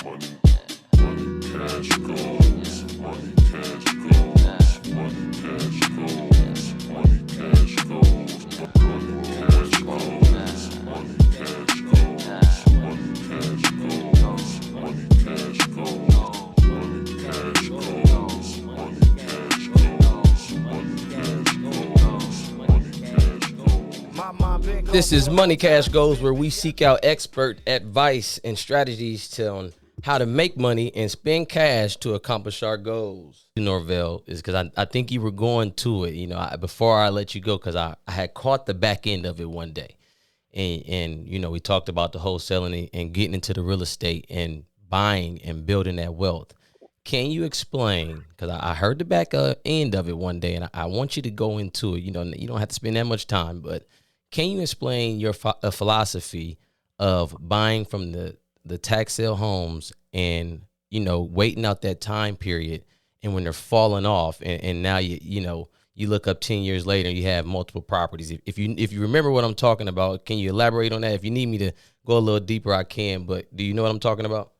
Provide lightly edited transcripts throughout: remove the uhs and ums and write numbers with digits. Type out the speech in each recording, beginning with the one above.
Money, money, cash goes. Money, cash goes. Money, cash goes. Money, cash goes. Money, cash goes. Money, cash goes. Money, cash goes. Money, cash goes. Money, cash goes. Money, cash goes. Money, cash goes. Money, cash goes. This is Money Cash Goes, where we seek out expert advice and strategies on how to make money and spend cash to accomplish our goals. Norvel is because I think you were going to it, before I let you go, because I had caught the back end of it one day. And we talked about the wholesaling and getting into the real estate and buying and building that wealth. Can you explain, because I heard the back end of it one day, and I want you to go into it. You don't have to spend that much time, but can you explain your philosophy of buying from the tax sale homes and, waiting out that time period, and when they're falling off and now you look up 10 years later and you have multiple properties. If you remember what I'm talking about, can you elaborate on that? If you need me to go a little deeper, I can, but do you know what I'm talking about?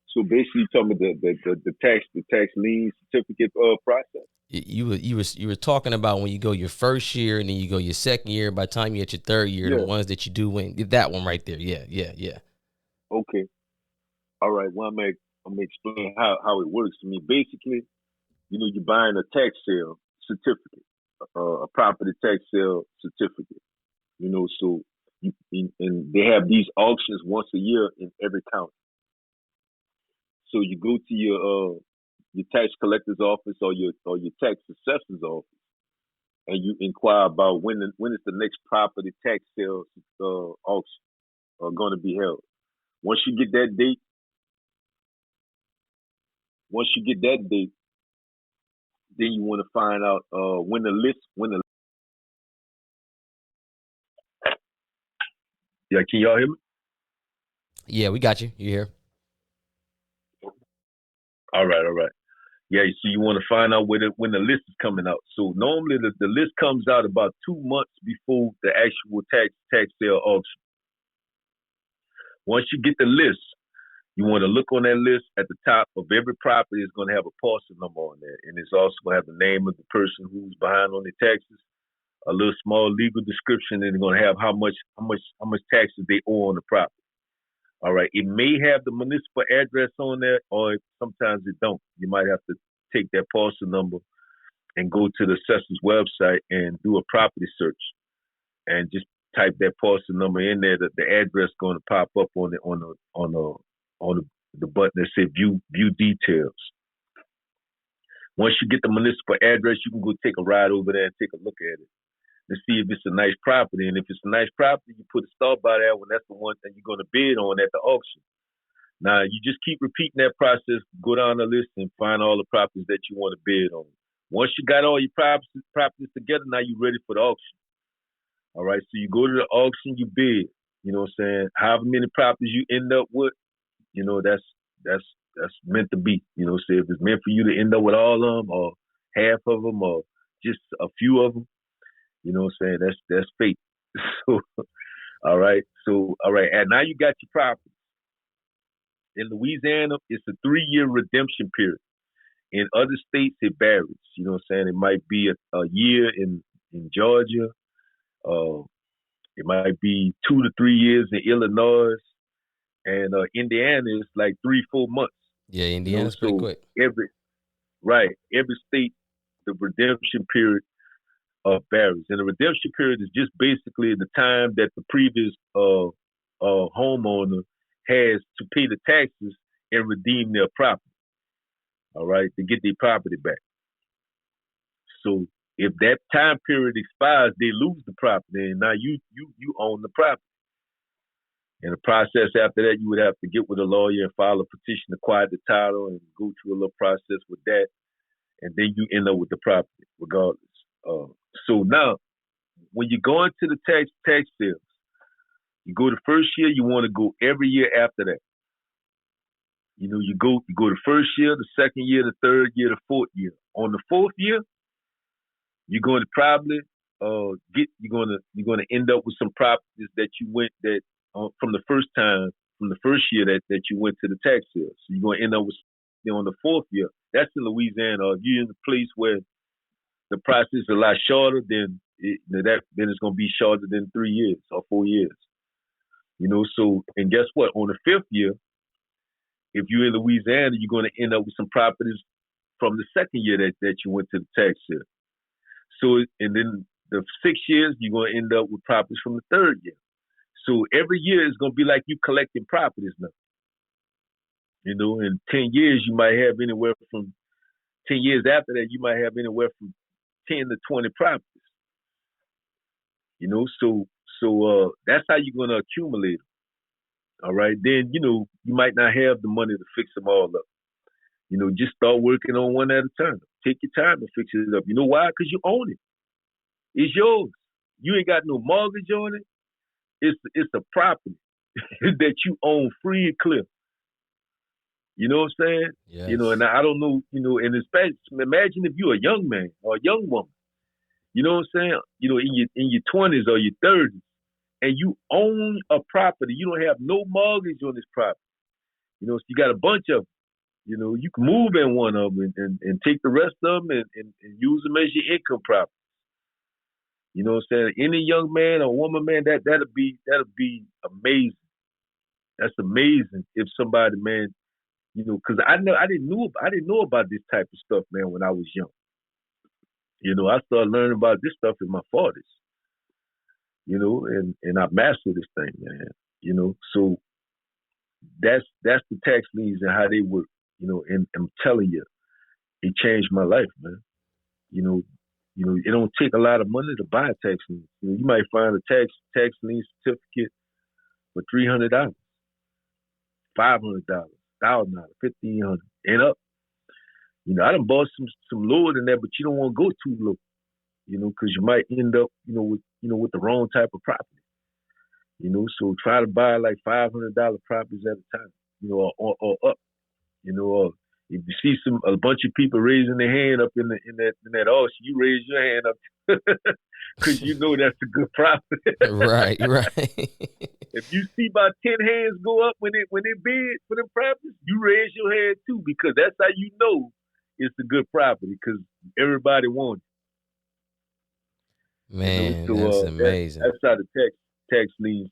So basically, you're talking about the tax lien certificate process. You were talking about when you go your first year and then you go your second year. By the time you hit your third year, Yeah. the ones that you do win, that one right there. Yeah. Okay. All right. Well, I'm gonna explain how it works. I mean, basically, you're buying a tax sale certificate, a property tax sale certificate. So and they have these auctions once a year in every county. So you go to your tax collector's office or your tax assessor's office, and you inquire about when is the next property tax sale auction going to be held. Once you get that date, then you want to find out when the yeah. Can y'all hear me? Yeah, we got you. You here? All right. Yeah, so you want to find out when the list is coming out. So normally the list comes out about 2 months before the actual tax sale auction. Once you get the list, you want to look on that list. At the top of every property is going to have a parcel number on there, and it's also going to have the name of the person who's behind on the taxes, a little small legal description, and it's going to have how much taxes they owe on the property. All right. It may have the municipal address on there, or sometimes it don't. You might have to take that parcel number and go to the assessor's website and do a property search, and just type that parcel number in there. That the address going to pop up on the button that says view details. Once you get the municipal address, you can go take a ride over there and take a look at it and see if it's a nice property. And if it's a nice property, you put a stop by that when that's the one thing you're going to bid on at the auction. Now, you just keep repeating that process, go down the list and find all the properties that you want to bid on. Once you got all your properties together, now you're ready for the auction. All right, so you go to the auction, you bid. You know what I'm saying? However many properties you end up with, that's meant to be. So if it's meant for you to end up with all of them or half of them or just a few of them, that's fate. So, all right. And now you got your property. In Louisiana, it's a 3-year redemption period. In other states, it varies. It might be a year in Georgia. It might be 2 to 3 years in Illinois. And Indiana is like 3-4 months. Yeah, Indiana's pretty quick. Every state, the redemption period varies. And the redemption period is just basically the time that the previous homeowner has to pay the taxes and redeem their property. All right, to get their property back. So if that time period expires, they lose the property, and now you own the property. And the process after that, you would have to get with a lawyer and file a petition to quiet the title and go through a little process with that, and then you end up with the property regardless. So now, when you go into the tax sales, you go the first year, you want to go every year after that. You go the first year, the second year, the third year, the fourth year. On the fourth year, you're going to probably you're going to end up with some properties that you went from the first time from the first year that you went to the tax sale. So you're gonna end up with on the fourth year. That's in Louisiana. If you're in a place where the process is a lot shorter, then it's gonna be shorter than 3 years or 4 years. So and guess what? On the fifth year, if you're in Louisiana, you're gonna end up with some properties from the second year that you went to the tax sale. So and then the 6 years, you're gonna end up with properties from the third year. So every year is gonna be like you collecting properties now. In 10 years, you might have anywhere from 10 years after that, you might have anywhere from 10 to 20 properties. So that's how you're gonna accumulate them. All right. Then you might not have the money to fix them all up. Just start working on one at a time. Take your time to fix it up. You know why? Because you own it. It's yours. You ain't got no mortgage on it. It's a property that you own free and clear. You know what I'm saying? Yes. And I don't know, and especially imagine if you're a young man or a young woman. You know what I'm saying? In your 20s or your 30s, and you own a property. You don't have no mortgage on this property. So you got a bunch of them. You can move in one of them and take the rest of them and use them as your income property. You know what I'm saying? Any young man or woman, man, that'll be amazing. That's amazing if somebody, man, because I didn't know about this type of stuff, man, when I was young. I started learning about this stuff in my 40s. And I mastered this thing, man. So that's the tax liens and how they work. And I'm telling you, it changed my life, man. It don't take a lot of money to buy a tax lien. You might find a tax lien certificate for $300, $500, $1,000, $1,500, and up. I done bought some lower than that, but you don't want to go too low. Because you might end up, with the wrong type of property. So try to buy like $500 properties at a time, or up. Or if you see a bunch of people raising their hand up in that auction, you raise your hand up because that's a good property. Right. If you see about 10 hands go up when they bid for them properties, you raise your hand too, because that's how you know it's a good property, because everybody wants it. Man, that's amazing. That's how the tax liens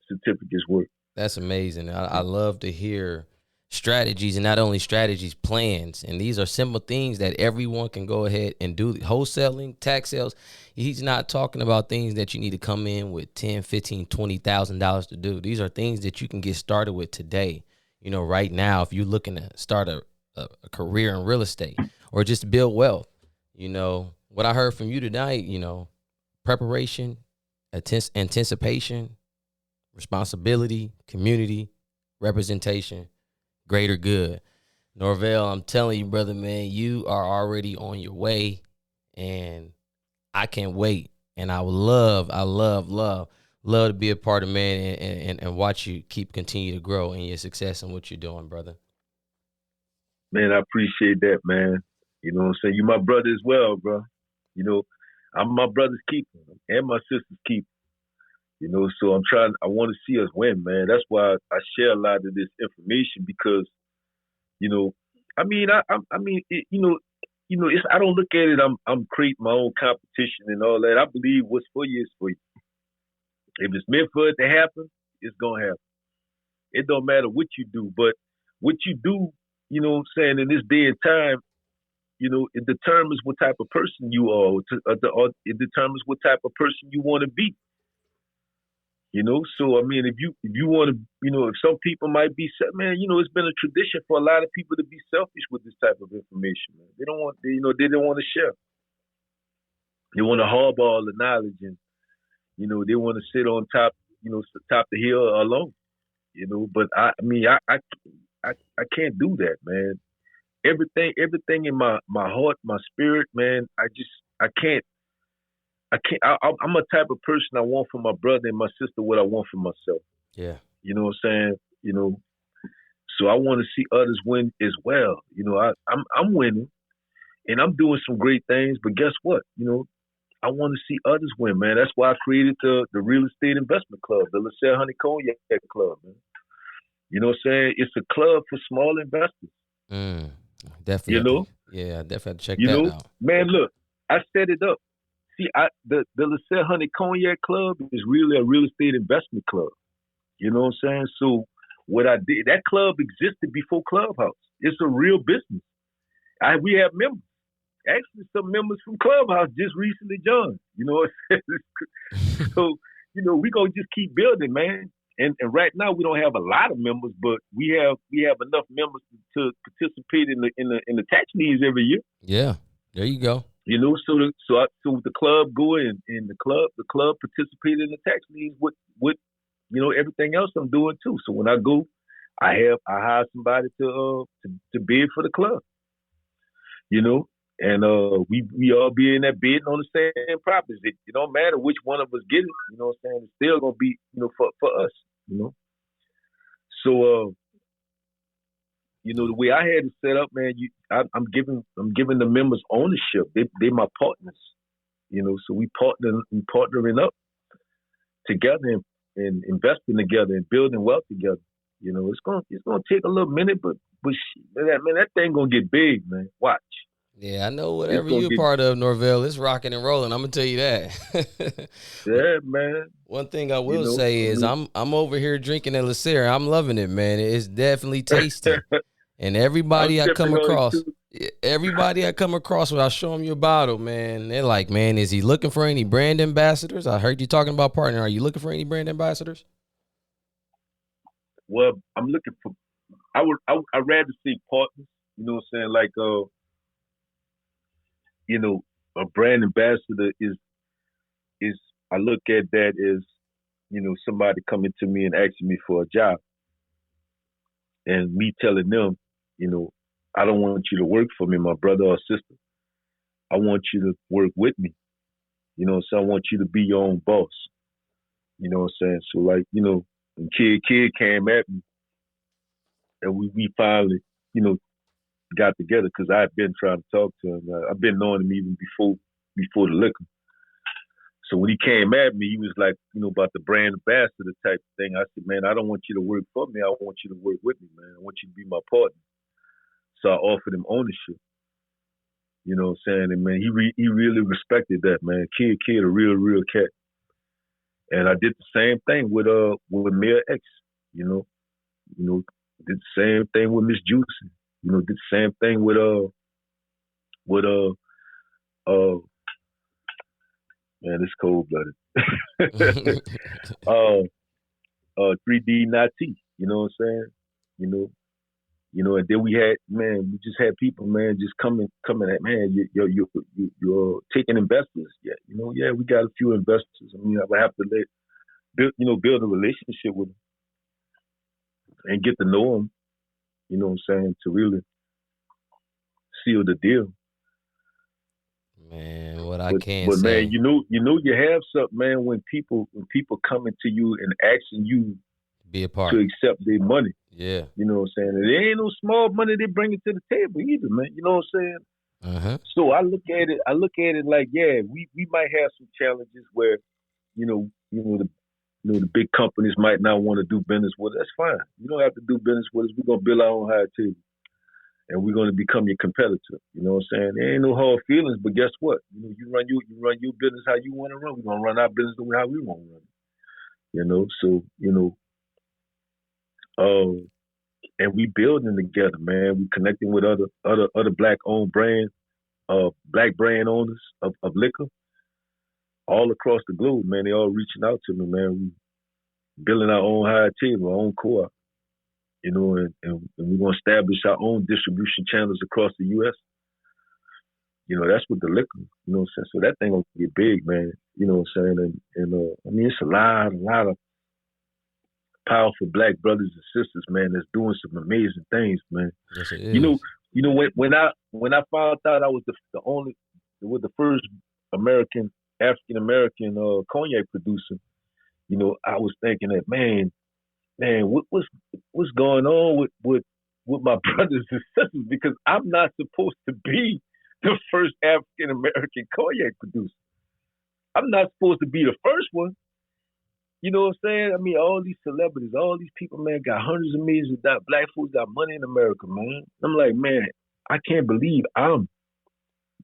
certificates work. That's amazing. I love to hear strategies, and not only strategies, plans. And these are simple things that everyone can go ahead and do. Wholesaling, tax sales. He's not talking about things that you need to come in with $10,000, $15,000, $20,000 to do. These are things that you can get started with today. Right now, if you're looking to start a career in real estate or just build wealth, what I heard from you tonight, preparation, anticipation, responsibility, community, representation, greater good. Norvel, I'm telling you, brother, man, you are already on your way, and I can't wait. And I would love to be a part of, man, and watch you continue to grow in your success and what you're doing, brother. Man, I appreciate that, man. You know what I'm saying? You my brother as well, bro. I'm my brother's keeper and my sister's keeper. So I want to see us win, man. That's why I share a lot of this information, because, I don't look at it, I'm creating my own competition and all that. I believe what's for you is for you. If it's meant for it to happen, it's going to happen. It don't matter what you do, but what you do, in this day and time, it determines what type of person you are, or it determines what type of person you want to be. So if you want to, if some people might be, man, it's been a tradition for a lot of people to be selfish with this type of information, man. They don't want, they don't want to share. They want to harbor all the knowledge, and they want to sit on top, top the hill alone. But I can't do that, man. Everything in my heart, my spirit, man. I can't. I'm a type of person I want from my brother and my sister what I want for myself. Yeah. You know what I'm saying? So I want to see others win as well. I'm winning, and I'm doing some great things. But guess what? I want to see others win, man. That's why I created the real estate investment club, the Lasserre Honey Cognac Club, man. You know what I'm saying? It's a club for small investors. Mm, definitely You have to, know, yeah, definitely have to check that out. man. Look, I set it up. See, the Lasserre Honey Cognac Club is really a real estate investment club. You know what I'm saying? So what I did, that club existed before Clubhouse. It's a real business. We have members. Actually, some members from Clubhouse just recently joined. You know what I'm saying? So, we're gonna just keep building, man. And right now we don't have a lot of members, but we have enough members to participate in the tax needs every year. Yeah, there you go. So the club go in, and the club participate in the tax needs with everything else I'm doing too. So when I go, I hire somebody to bid for the club. And we all be in that bidding on the same properties. It don't matter which one of us get it. You know what I'm saying? It's still gonna be for us. So the way I had it set up, man, I'm giving the members ownership. They my partners. So we partnering up together and investing together and building wealth together. It's gonna take a little minute, but that thing gonna get big, man. Watch. Yeah, I know whatever you're part of, Norvel, it's rocking and rolling. I'm gonna tell you that. Yeah, man. One thing I will say is I'm over here drinking at Lasserre. I'm loving it, man. It's definitely tasty. And everybody I come across when I show them your bottle, man, they're like, man, is he looking for any brand ambassadors? I heard you talking about partner. Are you looking for any brand ambassadors? Well, I'm looking for. I'd rather say partners. You know what I'm saying? Like a brand ambassador is I look at that as, somebody coming to me and asking me for a job, and me telling them, I don't want you to work for me, my brother or sister. I want you to work with me. So I want you to be your own boss. You know what I'm saying? So like, when Kid came at me, and we finally, got together, because I had been trying to talk to him. I've been knowing him even before the liquor. So when he came at me, he was like, about the brand ambassador type thing. I said, man, I don't want you to work for me. I want you to work with me, man. I want you to be my partner. So I offered him ownership. You know what I'm saying? And man, he really respected that, man. Kid, a real cat. And I did the same thing with Mayor X. Did the same thing with Miss Juicy. Did the same thing with man, it's cold blooded. 3D Nati. You know what I'm saying? And then we just had people, man, just coming at, man, you're taking investors. Yeah, we got a few investors. I mean, I would have to build a relationship with them and get to know them. You know what I'm saying? To really seal the deal. Man, but man, you have something, man, when people coming to you and asking you be a part to accept their money. Yeah. You know what I'm saying? And there ain't no small money they bring it to the table either, man. You know what I'm saying? Uh-huh. So I look at it like, yeah, we might have some challenges where, the big companies might not want to do business with us. That's fine. You don't have to do business with us. We're gonna build our own high table. And we're gonna become your competitor. You know what I'm saying? There ain't no hard feelings, but guess what? You run your business how you want to run. We're gonna run our business the way how we want to run. So and we building together, man. We connecting with other black owned brands, black brand owners of liquor all across the globe, man. They all reaching out to me, man. We building our own high table, our own co-op. And we're going to establish our own distribution channels across the U.S. That's with the liquor, you know what I'm saying? So that thing going to get big, man, you know what I'm saying? And I mean, it's a lot of powerful black brothers and sisters, man, that's doing some amazing things, man. Yes, it is. When I found out I was the first African-American cognac producer, I was thinking that, man, what's going on with my brothers and sisters, because I'm not supposed to be the first African American cognac producer. I'm not supposed to be the first one. You know what I'm saying? I mean, all these celebrities, all these people, man, got hundreds of millions of dollars. Black folks got money in America, man. I'm like, man, I can't believe I'm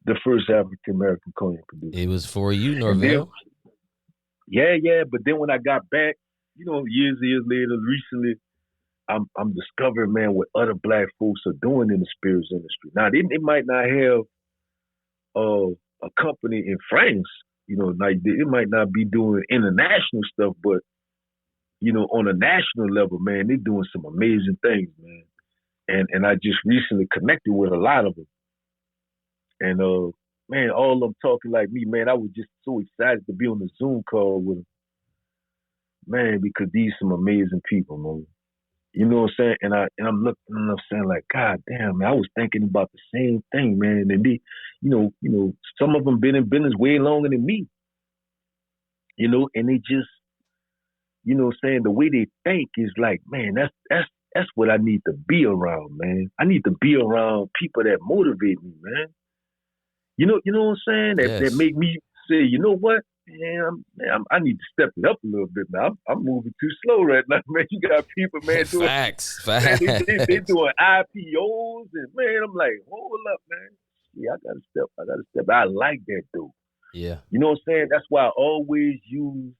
the first African American cognac producer. It was for you, And then, Norvel. yeah. But then when I got back, years later, recently, I'm discovering, man, what other black folks are doing in the spirits industry. Now, they might not have a company in France, like it might not be doing international stuff, but on a national level, man, they're doing some amazing things, man. And I just recently connected with a lot of them. And man, all of them talking like me, man. I was just so excited to be on the Zoom call with them, man, because these some amazing people, man. You know what I'm saying? And I'm looking and I'm saying like, God damn, man, I was thinking about the same thing, man. And they, some of them been in business way longer than me. And they just, saying the way they think is like, man, that's what I need to be around, man. I need to be around people that motivate me, man. You know what I'm saying? That make me say, you know what? Man, I need to step it up a little bit now. I'm moving too slow right now, man. You got people, man, doing Facts. Man, they doing IPOs, and man, I'm like, hold up, man. Yeah, I gotta step. I like that dude. Yeah. You know what I'm saying? That's why I always use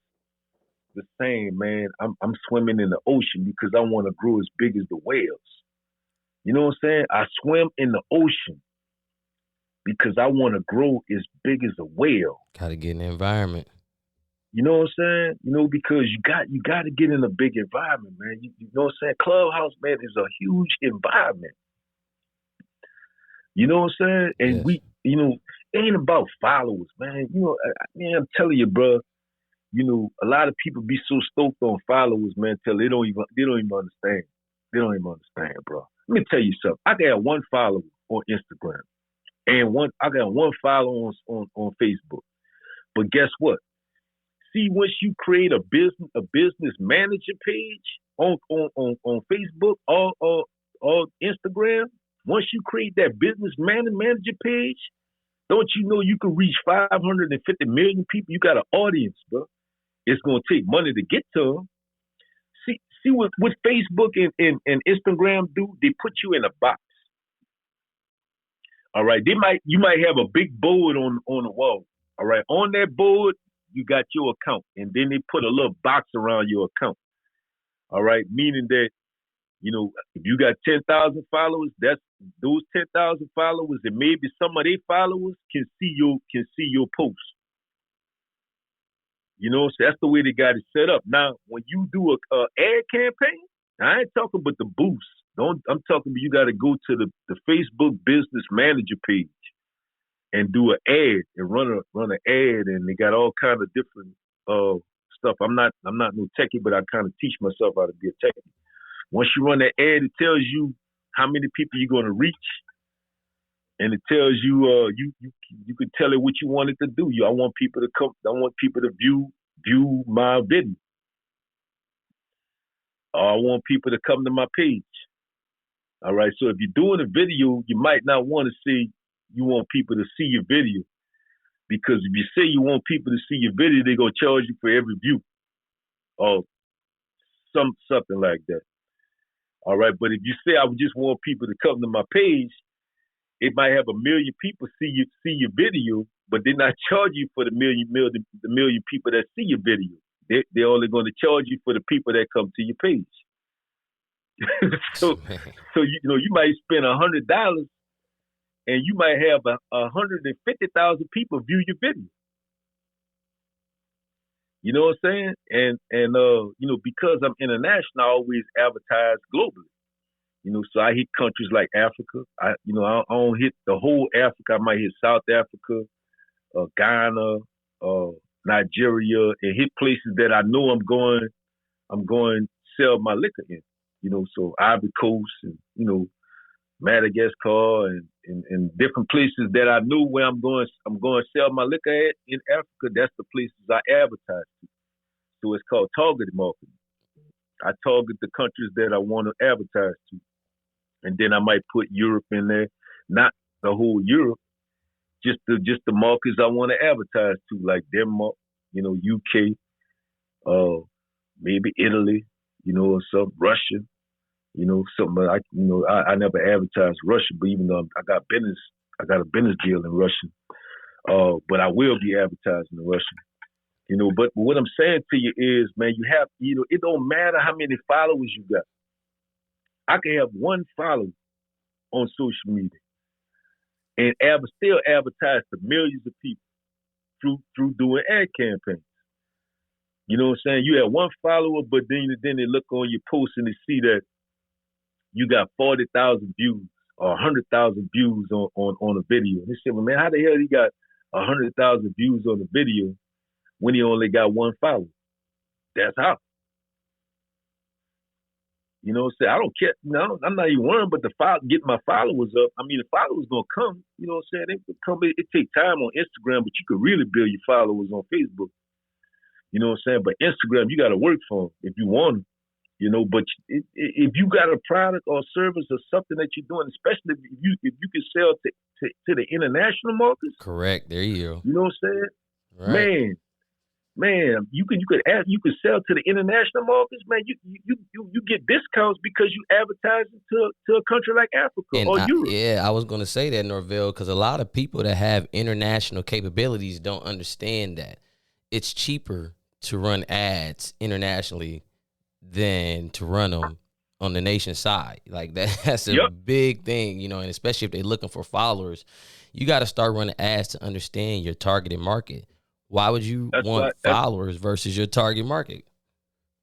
the same, man. I'm swimming in the ocean because I want to grow as big as the whales. You know what I'm saying? I swim in the ocean because I want to grow as big as a whale. Gotta get in the environment. You know what I'm saying? Because you got to get in a big environment, man. You know what I'm saying? Clubhouse, man, is a huge environment. You know what I'm saying? And we, it ain't about followers, man. I'm telling you, bro. A lot of people be so stoked on followers, man, till they don't even understand. They don't even understand, bro. Let me tell you something. I got one follower on Instagram, and I got one follower on Facebook. But guess what? See, once you create a business manager page on Facebook or Instagram, once you create that business manager page, don't you know you can reach 550 million people? You got an audience, bro. It's gonna take money to get to them. See what Facebook and Instagram do? They put you in a box. All right, you might have a big board on the wall. All right, on that board you got your account, and then they put a little box around your account. All right, meaning that if you got 10,000 followers, that's those 10,000 followers, and maybe some of their followers can see your post. So that's the way they got it set up. Now, when you do a ad campaign, I ain't talking about the boost. I'm talking about you got to go to the Facebook Business Manager page and do an ad and run an ad, and they got all kind of different stuff. I'm not no techie, but I kind of teach myself how to be a techie. Once you run that ad, it tells you how many people you're going to reach, and it tells you you could tell it what you want it to do. I want people to come. I want people to view my video. I want people to come to my page. All right. So if you're doing a video, you might not want to say you want people to see your video, because if you say you want people to see your video, they're gonna charge you for every view, or something like that. All right. But if you say I just want people to come to my page, it might have 1 million people see your video, but they're not charge you for the million people that see your video. They're only going to charge you for the people that come to your page. so you might spend $100, and you might have 150,000 people view your video. You know what I'm saying? And because I'm international, I always advertise globally. So I hit countries like Africa. I don't hit the whole Africa. I might hit South Africa, Ghana, Nigeria, and hit places that I know I'm going to sell my liquor in. So Ivory Coast and Madagascar and different places that I know where I'm going to sell my liquor at in Africa. That's the places I advertise to. So it's called targeted marketing. I target the countries that I want to advertise to. And then I might put Europe in there, not the whole Europe, just the markets I want to advertise to, like Denmark, UK, maybe Italy, or some Russia, something like, I never advertised Russia, but even though I got a business deal in Russian. But I will be advertising in Russian. But what I'm saying to you is, man, you have, it don't matter how many followers you got. I can have one follower on social media and still advertise to millions of people through doing ad campaigns. You know what I'm saying? You have one follower, but then they look on your post and they see that you got 40,000 views or 100,000 views on a video. And they say, well, man, how the hell he got 100,000 views on the video when he only got one follower? That's how. You know what I'm saying? I don't care. I'm not even worrying, but get my followers up. I mean, the followers gonna come. You know what I'm saying? They come. It takes time on Instagram, but you could really build your followers on Facebook. You know what I'm saying? But Instagram, you got to work for them if you want them. But if you got a product or service or something that you're doing, especially if you can sell to the international markets. Correct. There you go. You know what I'm saying? Right. Man, you could sell to the international markets, man. You get discounts because you advertise to a country like Africa or Europe. Yeah, I was going to say that, Norvel, because a lot of people that have international capabilities don't understand that it's cheaper to run ads internationally than to run them on the nation side. Like that's a big thing, and especially if they're looking for followers, you got to start running ads to understand your targeted market. Why would you want followers versus your target market?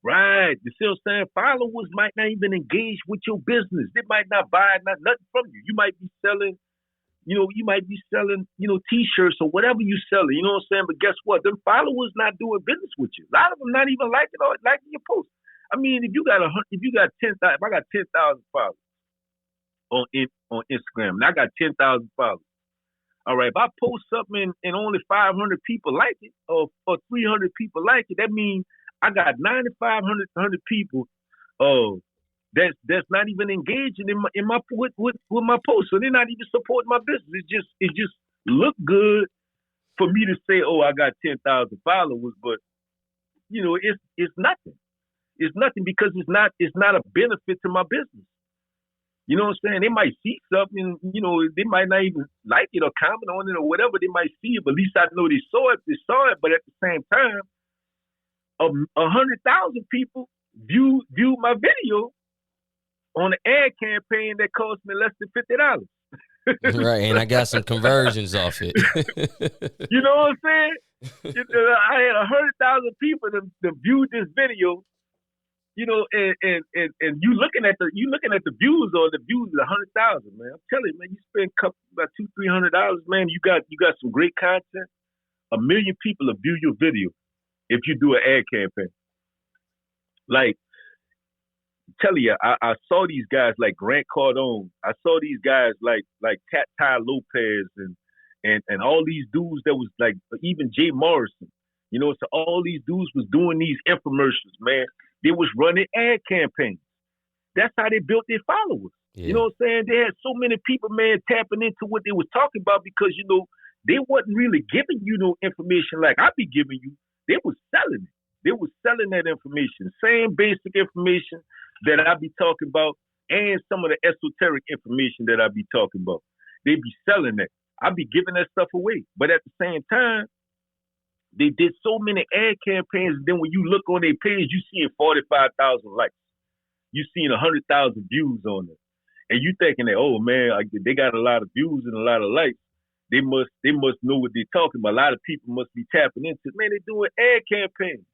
Right. You see what I'm saying? Followers might not even engage with your business. They might not buy nothing from you. You might be selling, T-shirts or whatever you selling. You know what I'm saying? But guess what? Them followers not doing business with you. A lot of them not even liking your post. I mean, if you got 10,000, if I got 10,000 followers on Instagram, and I got 10,000 followers. All right, if I post something and only 500 people like it, or 300 people like it, that means I got 9,500 people that's not even engaging in my with my post, so they're not even supporting my business. It just look good for me to say, oh, I got 10,000 followers, but it's nothing. It's nothing because it's not a benefit to my business. You know what I'm saying? They might see something, they might not even like it or comment on it or whatever. They might see it, but at least I know they saw it. But at the same time, 100,000 people view my video on an ad campaign that cost me less than $50. Right, and I got some conversions off it. You know what I'm saying? I had 100,000 people that viewed this video. And you looking at the views, or the views is 100,000, man. I'm telling you, man, you spend about $200-300, man. You got some great content. 1 million people will view your video if you do an ad campaign. Like, tell you, I saw these guys like Grant Cardone. I saw these guys like Ty Lopez and all these dudes that was like, even Jay Morrison. So all these dudes was doing these infomercials, man. They was running ad campaigns. That's how they built their followers. Yeah. You know what I'm saying? They had so many people, man, tapping into what they was talking about because, they wasn't really giving you no information like I be giving you. They was selling it. They was selling that information. Same basic information that I be talking about and some of the esoteric information that I be talking about. They be selling that. I be giving that stuff away. But at the same time, they did so many ad campaigns, and then when you look on their page, you seeing 45,000 likes. You seeing 100,000 views on it. And you thinking that, oh man, they got a lot of views and a lot of likes. They must know what they're talking about. A lot of people must be tapping into it. Man, they're doing ad campaigns.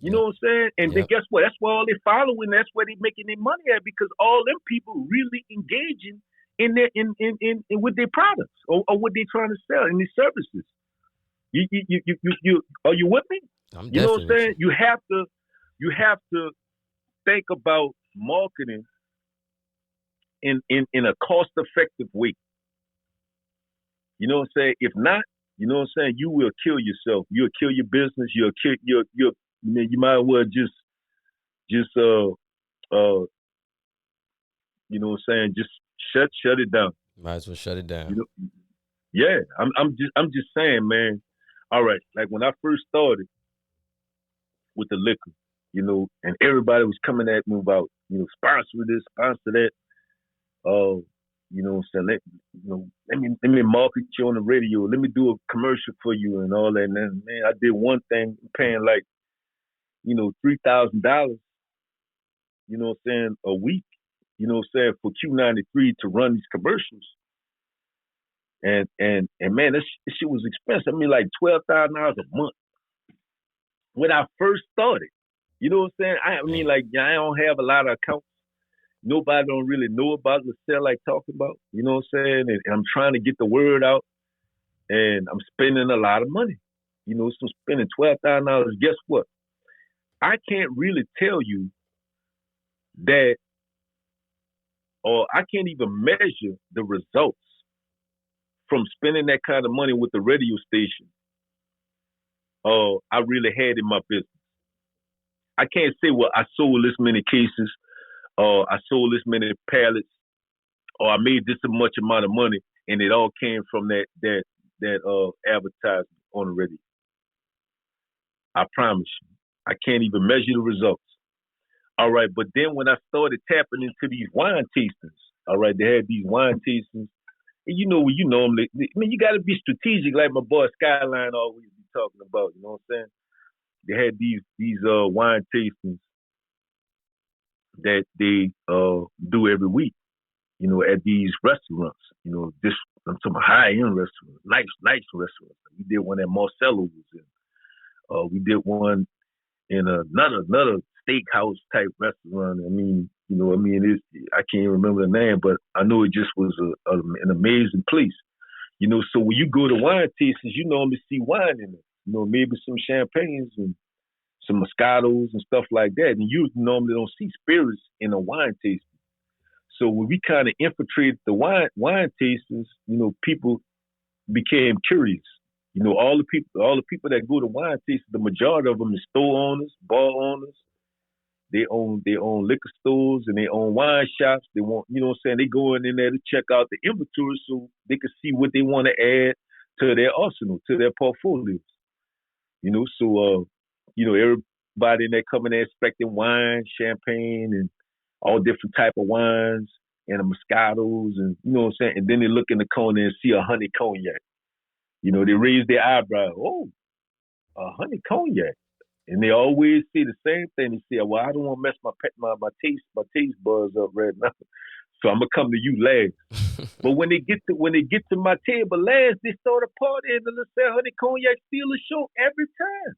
You know what I'm saying? And then guess what? That's why all they're following, that's where they're making their money at, because all them people really engaging in with their products or what they're trying to sell in these services. You are you with me? You know what I'm saying? You have to think about marketing in a cost effective way. You know what I'm saying? If not, you know what I'm saying, you will kill yourself. You'll kill your business. You might as well just you know what I'm saying, just shut it down. Might as well shut it down. Yeah, I'm just saying, man. All right, like when I first started with the liquor, and everybody was coming at me about, sponsor this, sponsor that. So let me market you on the radio. Let me do a commercial for you and all that. And then, man, I did one thing, paying like, $3,000, a week, for Q93 to run these commercials. And man, this shit was expensive. I mean, like $12,000 a month when I first started. You know what I'm saying? I mean, like, I don't have a lot of accounts. Nobody don't really know about Lasserre like talking about. You know what I'm saying? And I'm trying to get the word out, and I'm spending a lot of money. So spending $12,000. Guess what? I can't really tell you that, or I can't even measure the results from spending that kind of money with the radio station. I really had in my business. I can't say, well, I sold this many cases, or I sold this many pallets, or I made this much amount of money, and it all came from that advertisement on the radio. I promise you, I can't even measure the results. All right, but then when I started tapping into these wine tastings, all right, they had these wine tastings, and when you normally, I mean, you got to be strategic, like my boy Skyline always be talking about. You know what I'm saying? They had these wine tastings that they do every week, at these restaurants. This, I'm talking about high-end restaurants, nice restaurants. We did one at Marcello's, and we did one in another steakhouse type restaurant. I mean, I can't even remember the name, but I know it just was an amazing place. So when you go to wine tastings, you normally see wine in it. Maybe some champagnes and some Moscatos and stuff like that. And you normally don't see spirits in a wine tasting. So when we kind of infiltrated the wine tastings, people became curious. All the people that go to wine tastings, the majority of them is store owners, bar owners. They own liquor stores and they own wine shops. They want, they go in there to check out the inventory so they can see what they want to add to their arsenal, to their portfolios. So everybody in there coming there expecting wine, champagne, and all different type of wines and the Moscatos, and and then they look in the corner and see a honey cognac. They raise their eyebrow. Oh, a honey cognac. And they always say the same thing. They say, well, I don't want to mess my taste buds up right now. So I'm gonna come to you last. But when they get to my table last, they start a party and let's say honey cognac steal the show every time.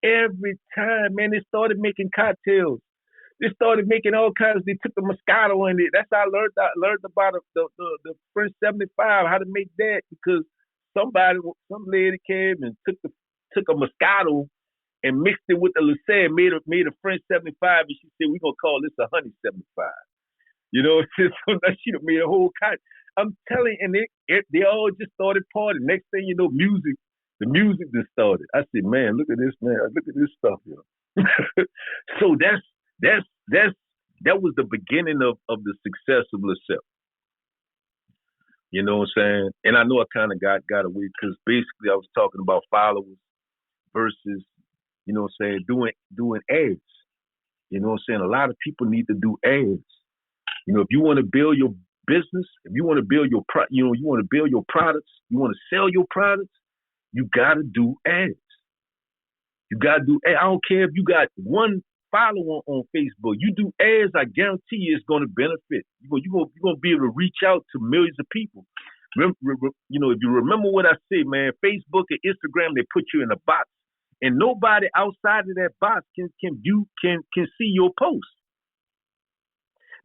Every time, man, they started making cocktails. They started making all kinds. They took the Moscato in it. That's how I learned about the French 75, how to make that, because some lady came and took a Moscato and mixed it with the Lasserre, made a French 75, and she said, we're going to call this a honey 75. So she made a whole cocktail. I'm telling you, and they all just started partying. Next thing you know, the music just started. I said, man, look at this, man. Look at this stuff, So that was the beginning of the success of Lasserre. You know what I'm saying? And I know I kind of got away because basically I was talking about followers versus, doing ads. You know what I'm saying? A lot of people need to do ads. If you want to build your business, if you want to build your you want to build your products, you want to sell your products, you got to do ads. You got to do ads. I don't care if you got one follower on Facebook. You do ads, I guarantee you it's going to benefit. You're going to be able to reach out to millions of people. If you remember what I said, man, Facebook and Instagram, they put you in a box. And nobody outside of that box can see your post.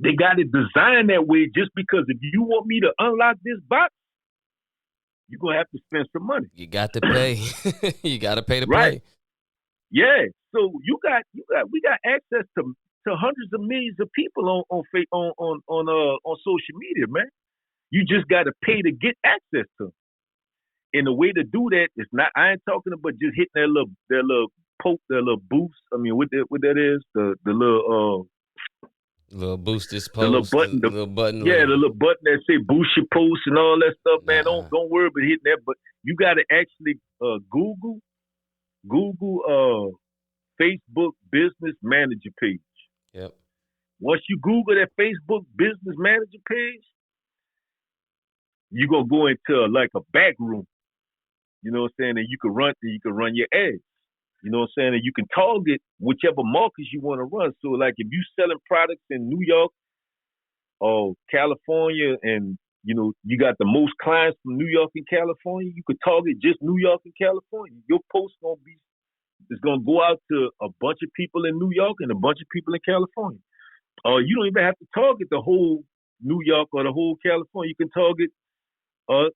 They got it designed that way just because if you want me to unlock this box, you're gonna have to spend some money. You got to pay. You got to pay to right. play. Yeah. So we got access to hundreds of millions of people on social media, man. You just got to pay to get access to them. And the way to do that is not. I ain't talking about just hitting their little poke, their little boost. I mean, what that is, the little Little boost this The little post, button, the little button. the little button that say boost your post and all that stuff, man. Nah. Don't worry about hitting that. But you got to actually Google Facebook Business Manager page. Yep. Once you Google that Facebook Business Manager page, you're gonna go into like a back room. You know what I'm saying? And you can run your ads. You know what I'm saying? And you can target whichever markets you want to run. So like if you selling products in New York or California, and you got the most clients from New York and California, you could target just New York and California. Your post is gonna go out to a bunch of people in New York and a bunch of people in California. You don't even have to target the whole New York or the whole California. You can target a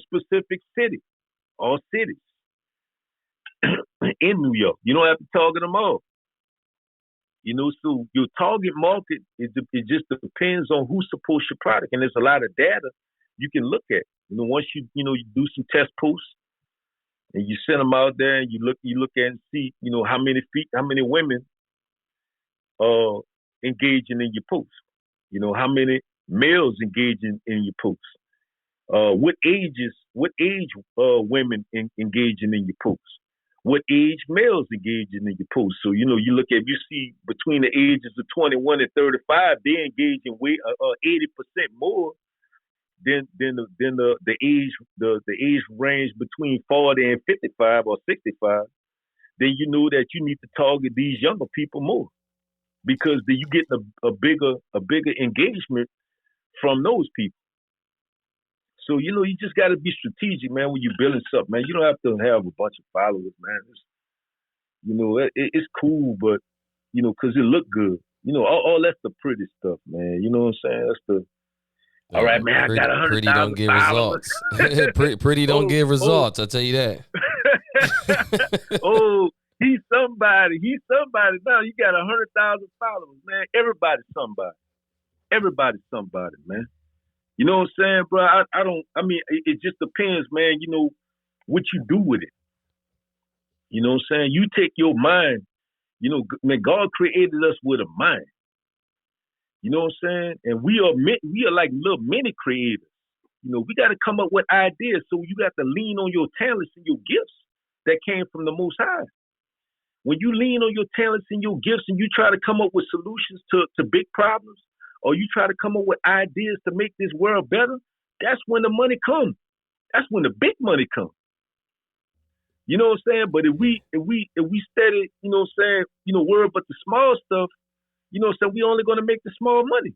specific city or cities in New York. You don't have to target them all. So your target market, it just depends on who supports your product. And there's a lot of data you can look at. Once you do some test posts and you send them out there and you look at and see, how many women are engaging in your posts. How many males engaging in your posts. What age women engaging in your posts? What age males engaging in your posts? So you look at, you see between the ages of 21 and 35, they engage in 80% more than the age range between 40 and 55 or 65. Then you know that you need to target these younger people more, because then you get a bigger engagement from those people. So, you just got to be strategic, man, when you're building something, man. You don't have to have a bunch of followers, man. It's cool, but, because it look good. All that's the pretty stuff, man. You know what I'm saying? That's all right, man, I got 100,000 Pretty don't give followers. results. Pretty don't give results, I'll tell you that. Oh, he's somebody. Now you got 100,000 followers, man. Everybody's somebody, man. You know what I'm saying, bro? It just depends, man, what you do with it. You know what I'm saying? You take your mind, man, God created us with a mind. You know what I'm saying? And we are like little mini creators. We got to come up with ideas. So you got to lean on your talents and your gifts that came from the Most High. When you lean on your talents and your gifts and you try to come up with solutions to big problems, or you try to come up with ideas to make this world better, that's when the money comes. That's when the big money comes. You know what I'm saying? But if we steady, worry about the small stuff, so we only gonna make the small money.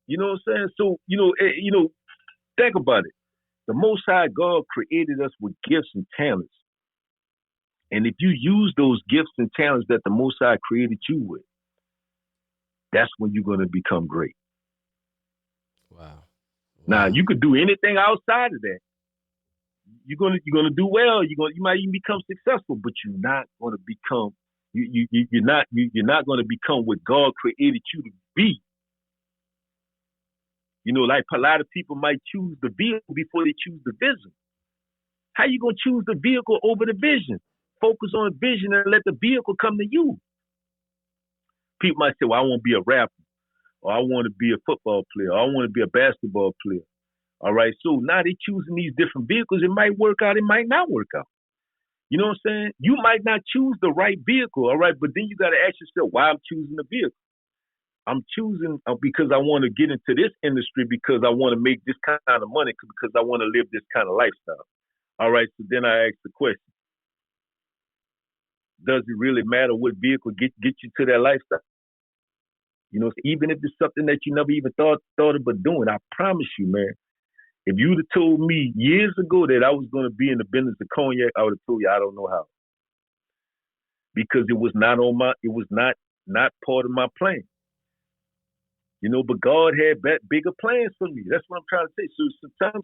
You know what I'm saying? So, think about it. The Most High God created us with gifts and talents. And if you use those gifts and talents that the Most High created you with, that's when you're going to become great. Wow. Now, you could do anything outside of that. You're gonna do well. You might even become successful, but you're not going to become. You're not going to become what God created you to be. Like a lot of people might choose the vehicle before they choose the vision. How you gonna choose the vehicle over the vision? Focus on vision and let the vehicle come to you. People might say, well, I want to be a rapper, or I want to be a football player, or I want to be a basketball player. All right, so now they're choosing these different vehicles. It might work out, it might not work out. You know what I'm saying? You might not choose the right vehicle, all right, but then you got to ask yourself why I'm choosing the vehicle. I'm choosing because I want to get into this industry, because I want to make this kind of money, because I want to live this kind of lifestyle. All right, so then I ask the question, does it really matter what vehicle get you to that lifestyle? Even if it's something that you never even thought about doing, I promise you, man, if you'd have told me years ago that I was going to be in the business of cognac, I would have told you I don't know how, because it was not part of my plan. But God had bigger plans for me. That's what I'm trying to say. So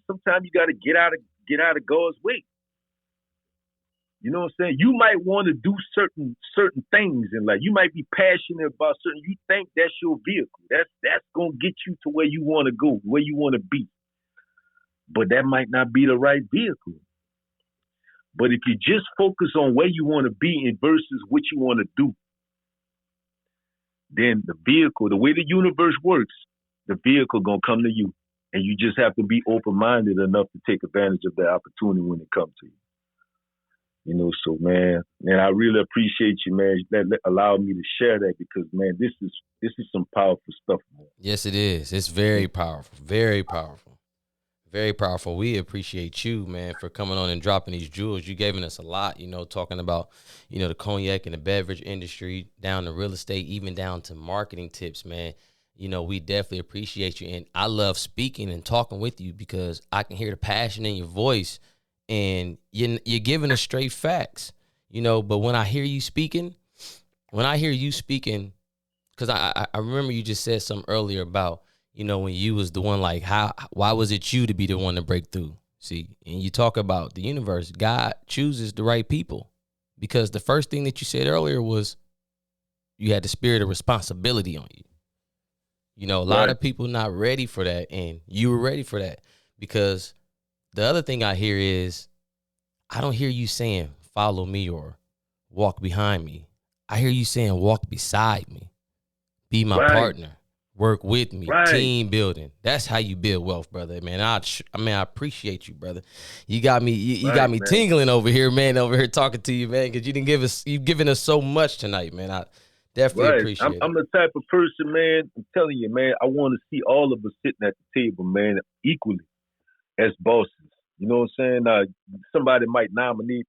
sometimes you got to get out of God's way. You know what I'm saying? You might want to do certain things in life. You might be passionate about certain. You think that's your vehicle. That's gonna get you to where you want to go, where you want to be. But that might not be the right vehicle. But if you just focus on where you want to be versus what you want to do, then the vehicle, the way the universe works, the vehicle gonna come to you. And you just have to be open-minded enough to take advantage of that opportunity when it comes to you. You know, so man, I really appreciate you, man. That allowed me to share that because, man, this is some powerful stuff, man. Yes, it is. It's very powerful. Very powerful. Very powerful. We appreciate you, man, for coming on and dropping these jewels. You giving us a lot, you know, talking about, you know, the cognac and the beverage industry, down to real estate, even down to marketing tips, man. You know, we definitely appreciate you. And I love speaking and talking with you because I can hear the passion in your voice and you're giving us straight facts, you know. But when I hear you speaking, because I remember you just said something earlier about, you know, when you was the one, like, why was it you to be the one to break through? See, and you talk about the universe, God chooses the right people, because the first thing that you said earlier was you had the spirit of responsibility on you. You know, a lot of people not ready for that, and you were ready for that, because the other thing I hear is, I don't hear you saying, follow me or walk behind me. I hear you saying, walk beside me, be my partner. Work with me, team building. That's how you build wealth, brother. Man, I appreciate you, brother. You got me, you got me tingling over here, man. Over here talking to you, man, because you've given us so much tonight, man. I definitely appreciate it. I'm the type of person, man. I'm telling you, man. I want to see all of us sitting at the table, man, equally as bosses. You know what I'm saying? Somebody might nominate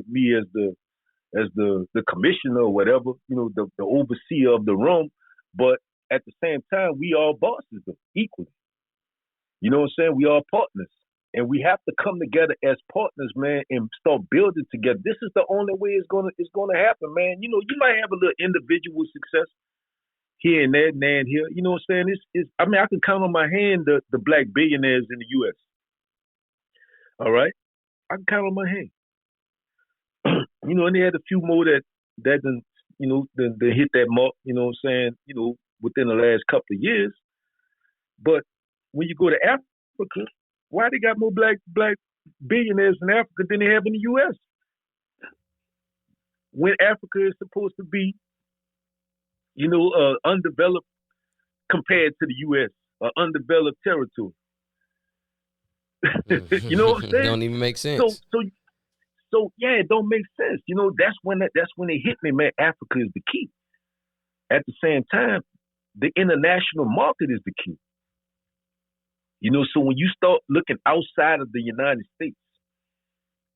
me as the commissioner or whatever. You know, the overseer of the room, but at the same time, we all bosses though, equally. You know what I'm saying? We all partners. And we have to come together as partners, man, and start building together. This is the only way it's gonna happen, man. You know, you might have a little individual success here and there and here. You know what I'm saying? I can count on my hand the black billionaires in the US. All right? I can count on my hand. You know, and they had a few more that didn't, you know, they hit that mark, you know what I'm saying, you know, within the last couple of years. But when you go to Africa, why they got more black billionaires in Africa than they have in the U.S.? When Africa is supposed to be, you know, undeveloped compared to the U.S., undeveloped territory. You know what I'm saying? Don't even make sense. So yeah, it don't make sense. You know, that's when it hit me, man. Africa is the key. At the same time, the international market is the key. You know, so when you start looking outside of the United States,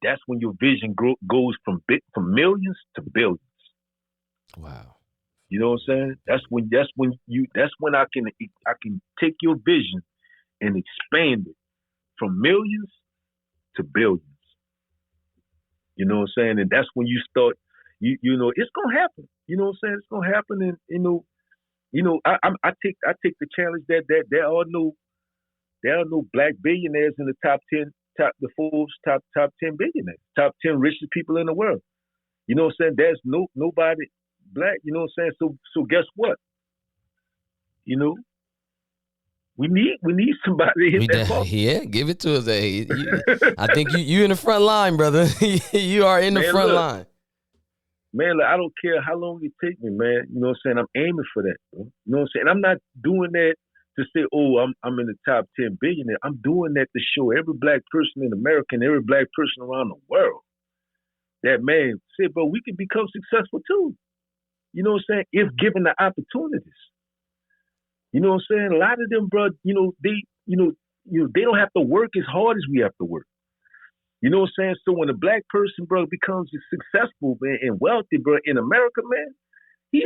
that's when your vision goes from millions to billions. Wow. You know what I'm saying? That's when I can take your vision and expand it from millions to billions. You know what I'm saying? And that's when you start, you know, it's gonna happen. You know what I'm saying? It's gonna happen, and you know, I take the challenge that there are no black billionaires in the top 10, the Forbes top 10 billionaires, top 10 richest people in the world. You know what I'm saying? There's nobody black. You know what I'm saying? So guess what? You know, we need somebody to hit that ball. Yeah, give it to us. I think you in the front line, brother. You are in the front line. Man, look, I don't care how long it takes me, man. You know what I'm saying? I'm aiming for that. Bro. You know what I'm saying? I'm not doing that to say, oh, I'm in the top 10 billionaire. I'm doing that to show every black person in America and every black person around the world that, man, say, bro, we can become successful too. You know what I'm saying? If given the opportunities. You know what I'm saying? A lot of them, bro, they don't have to work as hard as we have to work. You know what I'm saying? So when a black person, bro, becomes successful, man, and wealthy, bro, in America, man, he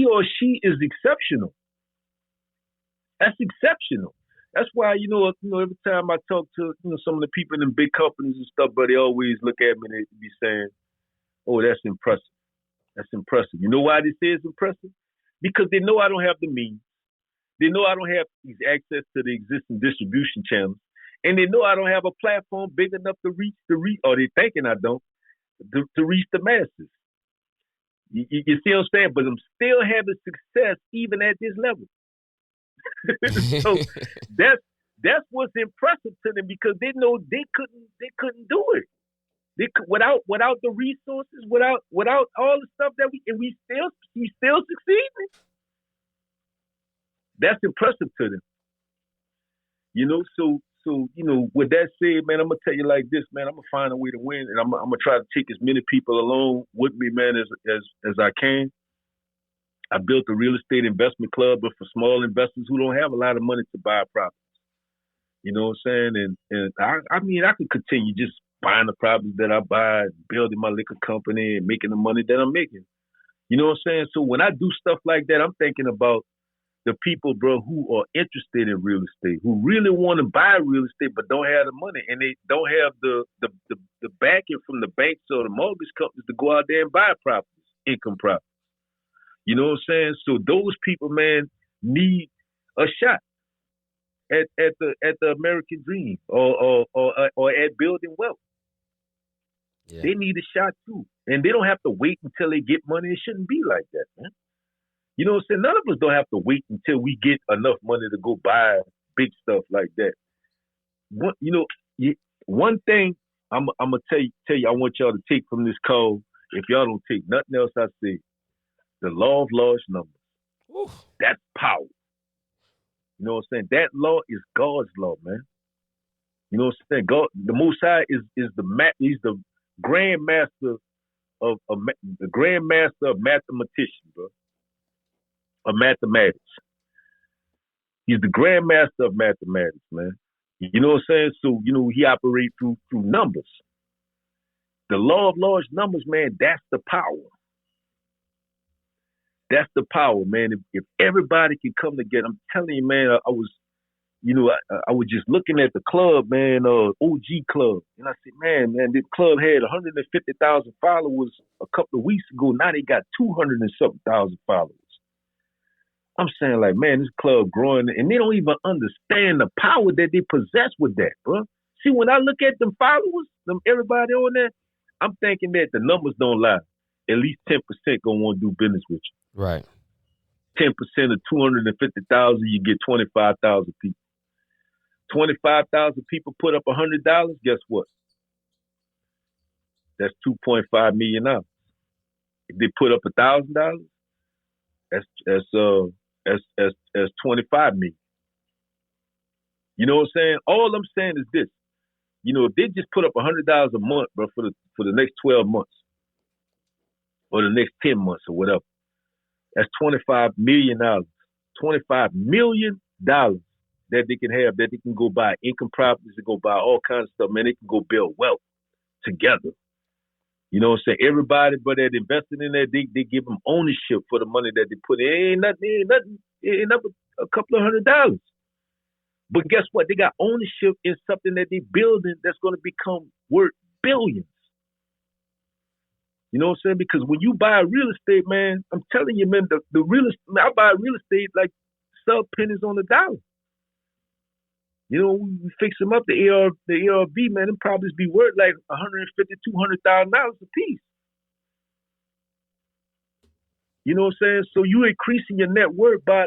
or she is exceptional. That's exceptional. That's why, you know, every time I talk to, you know, some of the people in big companies and stuff, but they always look at me and they be saying, oh, that's impressive. That's impressive. You know why they say it's impressive? Because they know I don't have the means. They know I don't have access to the existing distribution channels. And they know I don't have a platform big enough to reach, or they're thinking I don't, to reach the masses. You see what I'm saying? But I'm still having success even at this level. So that's what's impressive to them, because they know they couldn't do it. Without the resources, without all the stuff that we still succeeding. That's impressive to them. So with that said, man, I'm gonna tell you like this, man. I'm gonna find a way to win, and I'm gonna try to take as many people along with me, man, as I can. I built a real estate investment club, but for small investors who don't have a lot of money to buy property. You know what I'm saying? And I mean, I could continue just buying the properties that I buy, building my liquor company, and making the money that I'm making. You know what I'm saying? So when I do stuff like that, I'm thinking about the people, bro, who are interested in real estate, who really want to buy real estate but don't have the money, and they don't have the backing from the banks or the mortgage companies to go out there and buy properties, income properties. You know what I'm saying? So those people, man, need a shot at the American dream or at building wealth. Yeah. They need a shot too, and they don't have to wait until they get money. It shouldn't be like that, man. You know what I'm saying? None of us don't have to wait until we get enough money to go buy big stuff like that. One thing I'm gonna tell you, I want y'all to take from this call. If y'all don't take nothing else I say, the law of large numbers. Oof. That's power. You know what I'm saying? That law is God's law, man. You know what I'm saying? God, the Most High is he's the grandmaster of mathematicians, bro. Of mathematics. He's the grandmaster of mathematics, man. You know what I'm saying? So, he operates through numbers. The law of large numbers, man, that's the power. That's the power, man. If everybody can come together, I'm telling you, man, I was just looking at the club, man, OG Club. And I said, man, this club had 150,000 followers a couple of weeks ago. Now they got 200 and something thousand followers. I'm saying, like, man, this club growing, and they don't even understand the power that they possess with that, bro. See, when I look at them followers, everybody on there, I'm thinking that the numbers don't lie. At least 10% gonna want to do business with you. Right. 10% of 250,000, you get 25,000 people. 25,000 people put up $100. Guess what? That's $2.5 million. If they put up $1,000, that's 25 million. You know what I'm saying? All I'm saying is this. If they just put up $100 a month, bro, for the next 12 months or the next 10 months or whatever, that's $25 million. $25 million that they can have, that they can go buy income properties, to go buy all kinds of stuff, man. They can go build wealth together. You know what I'm saying? Everybody, but that invested in that, they give them ownership for the money that they put in. Ain't nothing, a couple of $100. But guess what? They got ownership in something that they building that's going to become worth billions. You know what I'm saying? Because when you buy real estate, man, I'm telling you, man, the real estate, I buy real estate like sub pennies on the dollar. We fix them up, the ARV, man, them properties be worth like $150,000, $200,000 a piece. You know what I'm saying? So you increasing your net worth by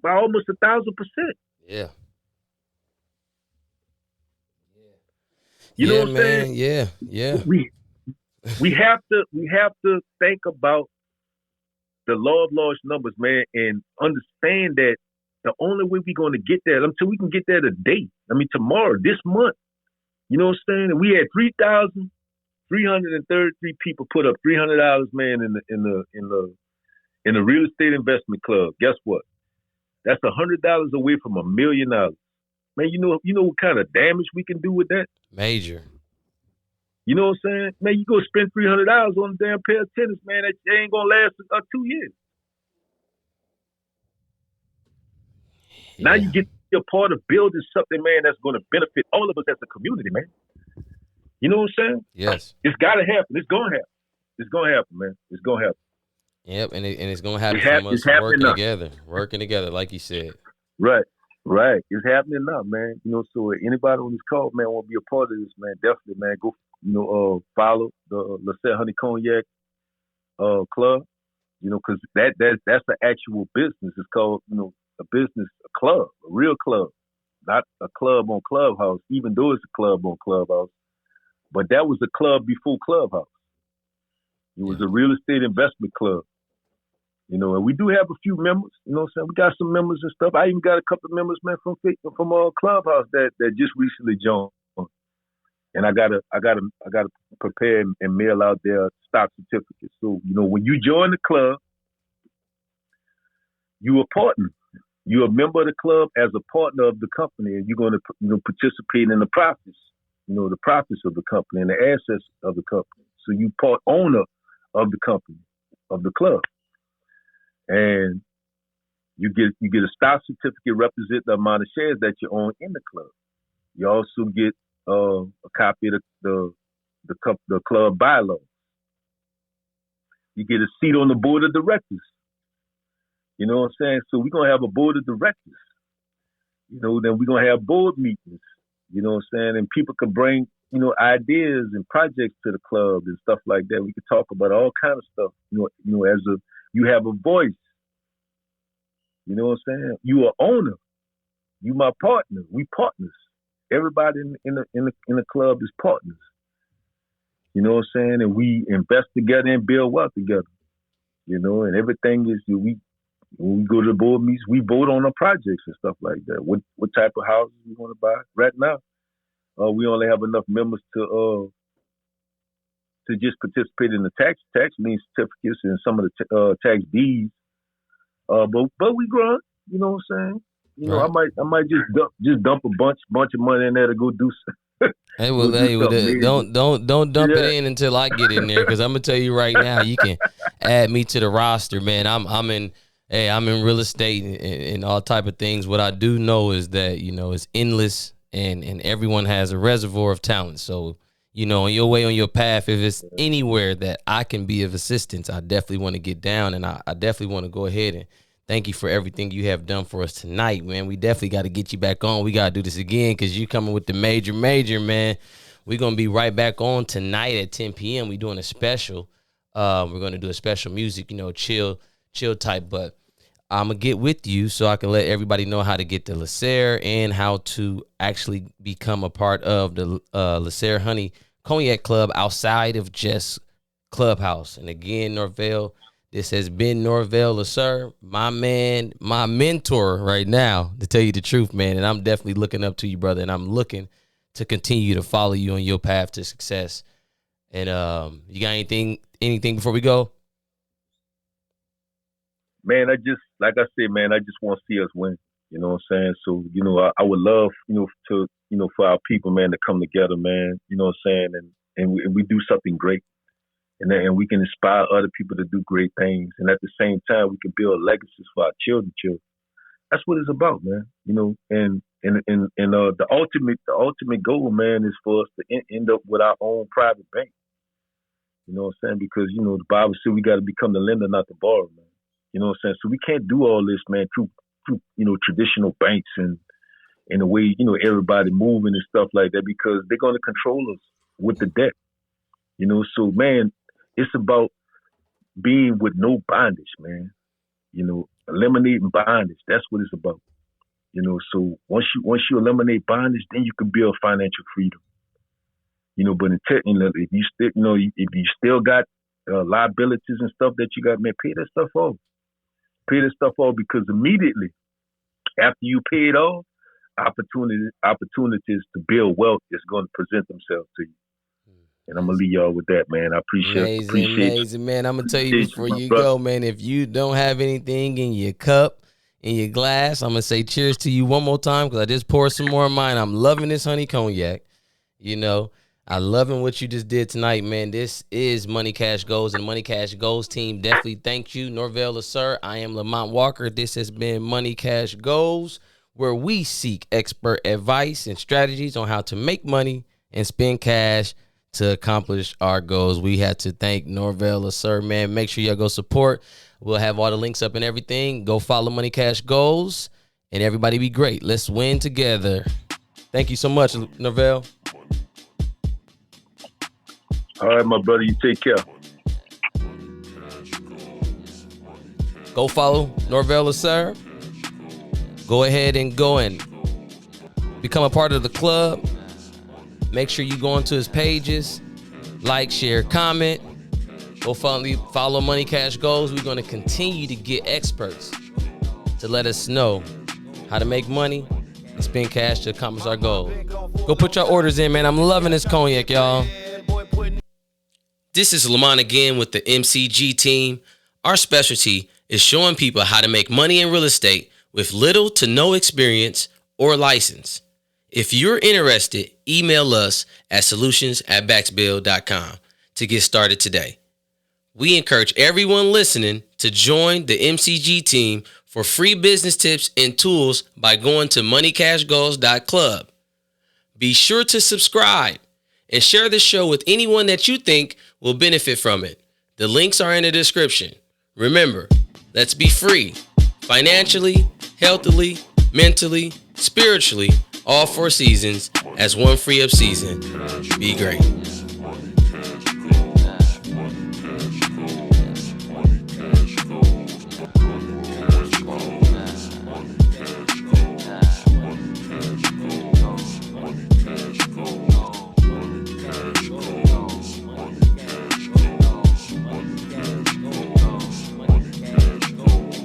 almost 1,000%. Yeah. You know what I'm saying? Yeah. We have to think about the law of large numbers, man, and understand that the only way we're going to get there, until we can get there today, tomorrow, this month, you know what I'm saying? We had 3,333 people put up $300, man, in the real estate investment club. Guess what? That's $100 away from $1 million. Man, you know what kind of damage we can do with that? Major. You know what I'm saying? Man, you go spend $300 on a damn pair of tennis, man, that ain't gonna last 2 years. Now you get a part of building something, man, that's going to benefit all of us as a community, man. You know what I'm saying? Yes. It's got to happen. It's going to happen. It's going to happen, man. It's going to happen. Yep, and it's going to happen from us working together, like you said. Right. It's happening now, man. So anybody on this call, man, want to be a part of this, man, definitely, man, go, follow the Lasserre Honey Cognac club, because that's the actual business. It's called, a business, a club, a real club, not a club on Clubhouse, even though it's a club on Clubhouse. But that was a club before Clubhouse. It was a real estate investment club. And we do have a few members. You know what I'm saying? We got some members and stuff. I even got a couple of members, man, from Clubhouse that just recently joined. And I gotta prepare and mail out their stock certificates. So when you join the club, you a partner. You're a member of the club as a partner of the company, and you're going to participate in the profits. The profits of the company and the assets of the company. So you part owner of the company, of the club, and you get a stock certificate representing the amount of shares that you own in the club. You also get a copy of the club bylaws. You get a seat on the board of directors. You know what I'm saying? So we're gonna have a board of directors. Then we're gonna have board meetings. You know what I'm saying? And people can bring ideas and projects to the club and stuff like that. We could talk about all kind of stuff. You have a voice. You know what I'm saying? You are owner. You my partner. We partners. Everybody in the club is partners. You know what I'm saying? And we invest together and build wealth together. And everything is when we go to the board meetings, we vote on the projects and stuff like that. What type of houses we want to buy? Right now, we only have enough members to just participate in the tax lien certificates and some of the tax deeds. But we growing. You know what I'm saying? Right. I might just dump a bunch of money in there to go do something. Don't dump it in until I get in there, because I'm gonna tell you right now, you can add me to the roster, man. I'm in real estate and all type of things. What I do know is that it's endless, and everyone has a reservoir of talent. So on your way, on your path, if it's anywhere that I can be of assistance, I definitely want to get down, and I definitely want to go ahead and thank you for everything you have done for us tonight, man. We definitely got to get you back on. We got to do this again, because you coming with the major, man. We're going to be right back on tonight at 10 p.m. We're doing a special. We're going to do a special music, chill type. But I'm going to get with you so I can let everybody know how to get to Lasserre and how to actually become a part of the Lasserre Honey Cognac Club outside of just Clubhouse. And again, Norvel, this has been Norvel Lasserre, my man, my mentor right now, to tell you the truth, man. And I'm definitely looking up to you, brother. And I'm looking to continue to follow you on your path to success. And you got anything before we go? Man, like I said, man, I just want to see us win. You know what I'm saying? So, I would love, to, for our people, man, to come together, man. You know what I'm saying? And we do something great. And we can inspire other people to do great things. And at the same time, we can build legacies for our children. That's what it's about, man. And the ultimate goal, man, is for us to end up with our own private bank. You know what I'm saying? Because, the Bible says we got to become the lender, not the borrower, man. You know what I'm saying? So we can't do all this, man, through traditional banks and the way, everybody moving and stuff like that, because they're going to control us with the debt. So, man, it's about being with no bondage, man. Eliminating bondage. That's what it's about. So once you eliminate bondage, then you can build financial freedom. But if you still got liabilities and stuff that you got, man, pay that stuff off. Pay that stuff off, because immediately after you pay it off, opportunities to build wealth is going to present themselves to you. And I'm going to leave y'all with that, man. I appreciate Amazing, man. I'm going to tell you before you go, man, if you don't have anything in your cup, in your glass, I'm going to say cheers to you one more time, because I just poured some more of mine. I'm loving this honey cognac. I loving what you just did tonight, man. This is Money Cash Goals, and Money Cash Goals team definitely thank you. Norvel Lasserre, I am Lemont Walker. This has been Money Cash Goals, where we seek expert advice and strategies on how to make money and spend cash to accomplish our goals. We had to thank Norvel Lasserre, man. Make sure y'all go support. We'll have all the links up and everything. Go follow Money Cash Goals, and everybody be great. Let's win together. Thank you so much, Norvel. All right, my brother. You take care. Go follow Norvel Lasserre. Go ahead and go and become a part of the club. Make sure you go onto his pages, like, share, comment. Go follow Money Cash Goals. We're going to continue to get experts to let us know how to make money and spend cash to accomplish our goals. Go put your orders in, man. I'm loving this cognac, y'all. This is Lemont again with the MCG team. Our specialty is showing people how to make money in real estate with little to no experience or license. If you're interested, email us at solutions@baxbill.com to get started today. We encourage everyone listening to join the MCG team for free business tips and tools by going to moneycashgoals.club. Be sure to subscribe and share the show with anyone that you think will benefit from it. The links are in the description. Remember, let's be free, financially, healthily, mentally, spiritually, all 4 seasons as one free up season. Be great.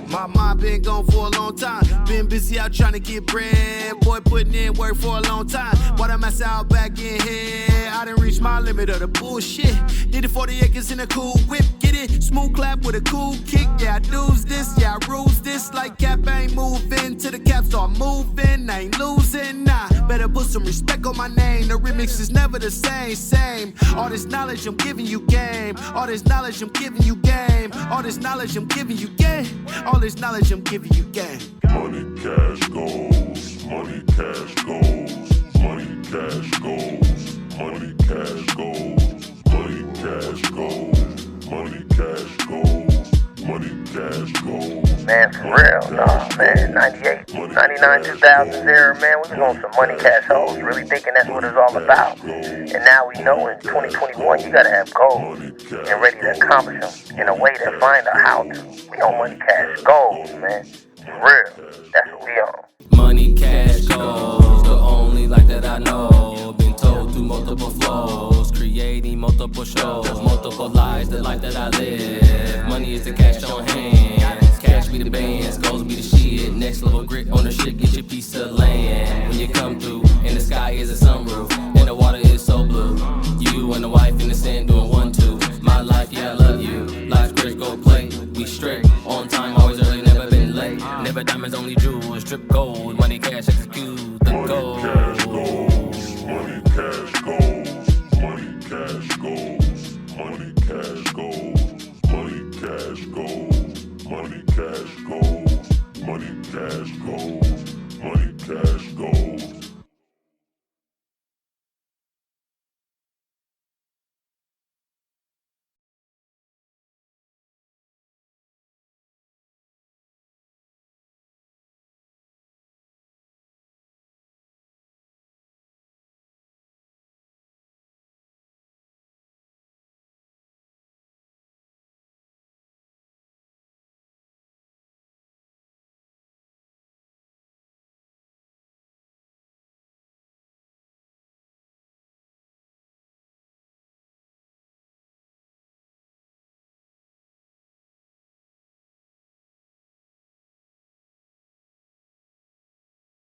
My mind been gone for a long time. Been busy out trying to get bread. Boy, putting in work for a long time. While I'm out back in here, I done reached my limit of the bullshit. Did it 40 acres in a cool whip. Get it? Smooth clap with a cool kick. Yeah, I do's this. Yeah, I rules this. Like cap ain't moving. Till the cap start moving. I ain't losing. Nah, better put some respect on my name. The remix is never the same. All this knowledge I'm giving you game. All this knowledge I'm giving you game. All this knowledge I'm giving you game. All this knowledge I'm giving you game. Money, cash, goals. Money, cash, goals. Money, cash, goals. Money, cash, goals. Money, cash, goals. Money, cash, goals. Money, cash, goals. Man, for real, no, man, 98, 99, 2000, man, we was on some money cash holes, really thinking that's what it's all about. And now we know in 2021, you gotta have goals and ready to accomplish them in a way that find out how to. We on money cash goals, man, for real, that's what we on. Money, cash, goals, the only life that I know. Been told through multiple flows, creating multiple shows, multiple lives, the life that I live. Money is the cash on hand, cash be the bands, goals be the shit. Next level grit on the shit, get your piece of land. When you come through, and the sky is a sunroof, and the water is so blue. You and the wife in the sand doing 1-2. My life, yeah, I love you. Life's great, go play. We straight, on time, always early, never been late. Never diamonds, only